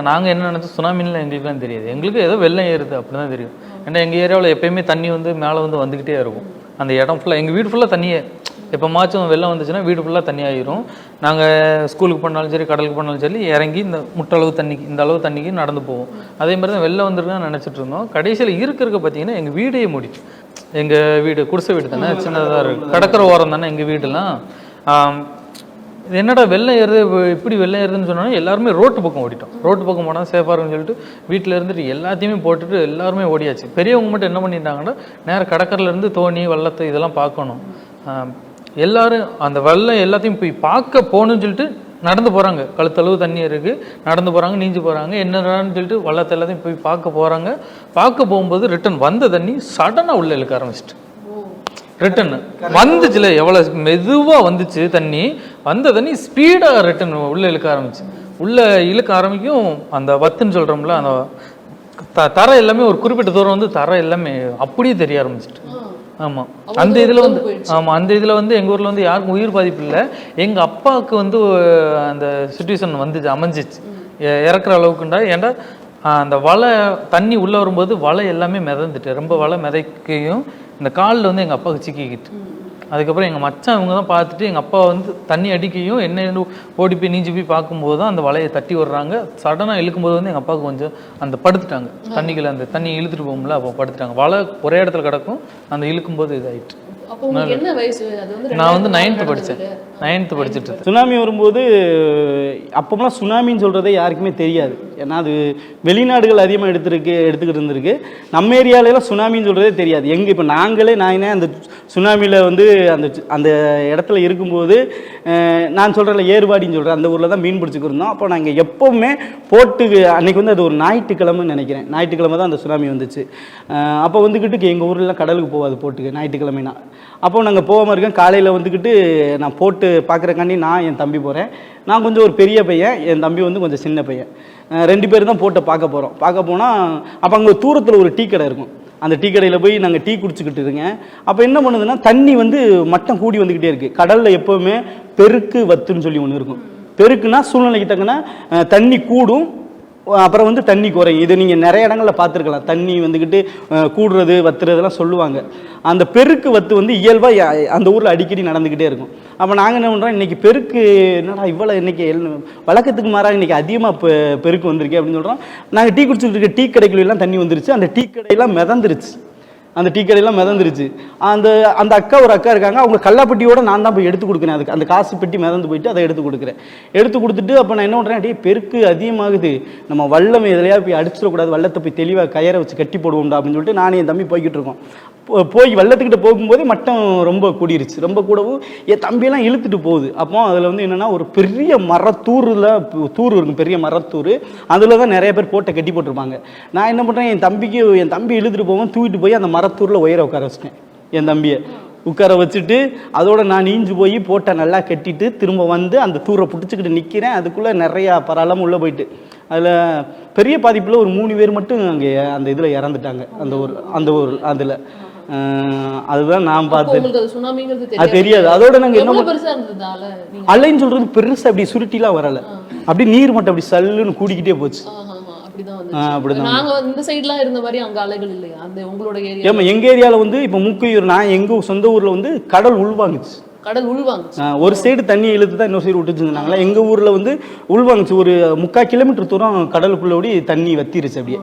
நாங்கள் என்ன நினச்சோம், சுனாமின்லாம் எங்களுக்குலாம் தெரியாது. எங்களுக்கு ஏதோ வெள்ளம் ஏறுது அப்படி தான் தெரியும். ஏன்னா எங்கள் ஏரியாவில் எப்பயுமே தண்ணி வந்து மேலே வந்து வந்துக்கிட்டே இருக்கும். அந்த இடம் ஃபுல்லாக எங்கள் வீடு ஃபுல்லாக தண்ணியே. எப்போ மாச்சும் வெள்ளம் வந்துச்சுன்னா வீடு ஃபுல்லாக தண்ணி ஆகிரும். நாங்கள் ஸ்கூலுக்கு போனாலும் சரி, கடலுக்கு போனாலும் சரி, இறங்கி இந்த முட்டளவு தண்ணிக்கு, இந்த அளவு தண்ணிக்கு நடந்து போவோம். அதே மாதிரி தான் வெள்ளம் வந்துருக்குன்னு நினச்சிட்டு இருந்தோம். கடைசியில் இருக்க பார்த்தீங்கன்னா எங்கள் வீடையே மூடிச்சு. எங்கள் வீடு குடிசை வீடு தானே, சின்னதாக இருக்குது, கடற்கரை ஓரம் தானே எங்கள் வீடுலாம். இது என்னடா வெள்ளம் ஏறுது, இப்படி வெள்ளம் ஏறுதுன்னு சொன்னோன்னா எல்லாருமே ரோட்டு பக்கம் ஓடிட்டோம். ரோட்டு பக்கம் போனால் சேஃபாக இருக்குன்னு சொல்லிட்டு வீட்டில் இருந்துட்டு எல்லாத்தையுமே போட்டுட்டு எல்லாருமே ஓடியாச்சு. பெரியவங்க மட்டும் என்ன பண்ணிட்டாங்கன்னா, நேரம் கடற்கரையிலேருந்து தோணி வள்ளத்தை இதெல்லாம் பார்க்கணும். எல்லோரும் அந்த வெள்ளம் எல்லாத்தையும் போய் பார்க்க போகணுன்னு சொல்லிட்டு நடந்து போகிறாங்க. கழுத்தளவு தண்ணி இருக்குது, நடந்து போகிறாங்க, நீஞ்சி போகிறாங்க. என்னடான்னு சொல்லிட்டு வள்ளத்தை எல்லாத்தையும் போய் பார்க்க போகிறாங்க. பார்க்க போகும்போது ரிட்டன் வந்த தண்ணி சடனாக உள்ளே இழுக்க ஆரம்பிச்சிட்டு ரிட்டன் வந்துச்சுல. எவ்வளோ மெதுவாக வந்துச்சு தண்ணி, வந்த தண்ணி ஸ்பீடாக ரிட்டன் உள்ளே இழுக்க ஆரம்பிச்சு. உள்ளே இழுக்க ஆரம்பிக்கும். அந்த வத்துன்னு சொல்கிறோம்ல, அந்த தரை எல்லாமே ஒரு குறிப்பிட்ட தூரம் வந்து தரை எல்லாமே அப்படியே தெரிய ஆரம்பிச்சிட்டு. ஆமாம், அந்த இதில் வந்து அந்த இதில் வந்து எங்கள் ஊரில் வந்து யாருக்கும் உயிர் பாதிப்பு இல்லை. எங்கள் அப்பாவுக்கு வந்து அந்த சுச்சுவேஷன் வந்துச்சு, அமைஞ்சிச்சு இறக்குற அளவுக்குண்டா. ஏன்டா அந்த வலை தண்ணி உள்ளே வரும்போது வலை எல்லாமே மிதந்துட்டு, ரொம்ப வலை மிதைக்கையும் இந்த காலில் வந்து எங்கள் அப்பாவுக்கு சிக்கிக்கிட்டு. அதுக்கப்புறம் எங்கள் மச்சான் இவங்க தான் பார்த்துட்டு எங்கள் அப்பா வந்து தண்ணி அடிக்கையும் என்ன ஓடி போய் நீஞ்சி போய் பார்க்கும்போது தான் அந்த வலையை தட்டி விடுறாங்க. சடனாக இழுக்கும்போது வந்து எங்கள் அப்பாவுக்கு கொஞ்சம் அந்த படுத்துட்டாங்க. தண்ணிக்குள்ள அந்த தண்ணி இழுத்துட்டு போகும்ல, அப்போ படுத்துட்டாங்க. வலை ஒரே இடத்துல கிடக்கும், அந்த இழுக்கும்போது இதாகிட்டு. நான் வந்து 9th படித்தேன். 9th படிச்சுட்டு இருந்தேன். சுனாமி வரும்போது அப்போலாம் சுனாமின்னு சொல்கிறதே யாருக்குமே தெரியாது. ஏன்னா அது வெளிநாடுகள் அதிகமாக எடுத்துக்கிட்டு இருந்திருக்கு. நம்ம ஏரியாவிலலாம் சுனாமின்னு சொல்கிறதே தெரியாது. எங்கே இப்போ நான் அந்த சுனாமியில் வந்து அந்த இடத்துல இருக்கும்போது நான் சொல்கிறேன்ல, ஏறுவாடின்னு சொல்கிறேன், அந்த ஊரில் தான் மீன் பிடிச்சிக்கிட்டு இருந்தோம். அப்போ நாங்கள் எப்போவுமே போட்டுக்கு அன்றைக்கி வந்து அது ஒரு ஞாயிற்றுக்கிழமைன்னு நினைக்கிறேன். ஞாயிற்றுக்கிழமை தான் அந்த சுனாமி வந்துச்சு. அப்போ வந்துக்கிட்டு எங்கள் ஊர்லாம் கடலுக்கு போகாது போட்டுக்கு ஞாயிற்றுக்கிழமைனா. அப்போ நாங்கள் போகாமல் இருக்கேன். காலையில் வந்துக்கிட்டு நான் போட்டு பார்க்குறக்காண்டி நான் என் தம்பி போகிறேன். நான் கொஞ்சம் ஒரு பெரிய பையன், என் தம்பி வந்து கொஞ்சம் சின்ன பையன். 2 பேர் தான் போட்டை பார்க்க போனால் அப்போ அங்கே தூரத்தில் ஒரு டீ கடை இருக்கும். அந்த டீ கடையில் போய் நாங்கள் டீ குடிச்சிக்கிட்டு இருக்கேன். அப்போ என்ன பண்ணுதுன்னா, தண்ணி வந்து மட்டம் கூடி வந்துக்கிட்டே இருக்குது. கடலில் எப்போவுமே பெருக்கு வத்துன்னு சொல்லி ஒன்று இருக்கும். பெருக்குன்னா சூழ்நிலைக்கு தக்கன தண்ணி கூடும், அப்புறம் வந்து தண்ணி குறையும். இது நீங்கள் நிறைய இடங்களில் பார்த்துருக்கலாம். தண்ணி வந்துக்கிட்டு கூடுறது வத்துறதெல்லாம் சொல்லுவாங்க. அந்த பெருக்கு வத்து வந்து இயல்பாக அந்த ஊரில் அடிக்கடி நடந்துக்கிட்டே இருக்கும். அப்போ நாங்கள் என்ன பண்ணுறோம், இன்றைக்கி பெருக்கு என்னடா இவ்வளோ இன்றைக்கி வழக்கத்துக்கு மாறாக இன்றைக்கி அதிகமாக பெருக்கு வந்திருக்கே அப்படின்னு சொல்கிறோம். நாங்கள் டீ குடிச்சுட்டு இருக்க டீ கடைக்குள்ளெல்லாம் தண்ணி வந்துருச்சு. அந்த டீ கடையெல்லாம் மிதந்துருச்சு. அந்த அக்கா ஒரு அக்கா இருக்காங்க. அவங்க கல்லாப்பட்டியோட நான் தான் போய் எடுத்து கொடுக்குறேன். அதுக்கு அந்த காசு பெட்டி மிதந்து போயிட்டு அதை எடுத்து கொடுத்துட்டு அப்போ நான் என்ன பண்ணுறேன், பெருக்கு அதிகமாகுது, நம்ம வல்லம் எதுலையா போய் அடிச்சிடக்கூடாது, வல்லத்தை போய் தெளிவாக கயிறை வச்சு கட்டி போடுவோம்டா அப்படின்னு சொல்லிட்டு நானும் என் தம்பி போய்கிட்டு இருக்கோம். போய் வெள்ளத்துக்கிட்ட போகும்போதே மட்டம் ரொம்ப கூடிருச்சு. ரொம்ப கூடவும் என் தம்பியெல்லாம் இழுத்துட்டு போகுது. அப்போ அதில் வந்து என்னென்னா, ஒரு பெரிய தூர் இருக்கும், பெரிய மரத்தூர். அதில் தான் நிறைய பேர் போட்டை கட்டி போட்டிருப்பாங்க. நான் என்ன பண்ணுறேன், என் தம்பி இழுத்துட்டு போவோம், தூக்கிட்டு போய் அந்த மரத்தூரில் உயர உட்கார வச்சிட்டேன். என் தம்பியை உட்கார வச்சுட்டு அதோட நான் நீஞ்சு போய் போட்டை நல்லா கட்டிட்டு திரும்ப வந்து அந்த தூரை பிடிச்சிக்கிட்டு நிற்கிறேன். அதுக்குள்ளே நிறையா பரவாயில்லாமல் உள்ளே போயிட்டு அதில் பெரிய பாதிப்பில் ஒரு 3 பேர் மட்டும் அங்கே அந்த இதில் இறந்துட்டாங்க. அதில் அதுதான் நான் பார்த்தேன். அது தெரியாது. அதோட நாங்கள் என்ன அலைன்னு சொல்றது பெருசா அப்படி சுருட்டிலாம் வரல, அப்படி நீர் மட்டும் அப்படி சல்லுன்னு கூடிக்கிட்டே போச்சு. எங்க ஏரியால வந்து இப்ப மூக்கையூர், நான் எங்க சொந்த ஊர்ல வந்து கடல் உள்வாங்குச்சு. ஒரு சைடு தண்ணி இழுத்து தான் இன்னொரு சைடு விட்டுச்சுனாங்களா. எங்க ஊர்ல வந்து உள்வாங்குச்சு. ஒரு 3/4 கிலோமீட்டர் தூரம் கடலுக்குள்ள தண்ணி வத்திருச்சு அப்படியே.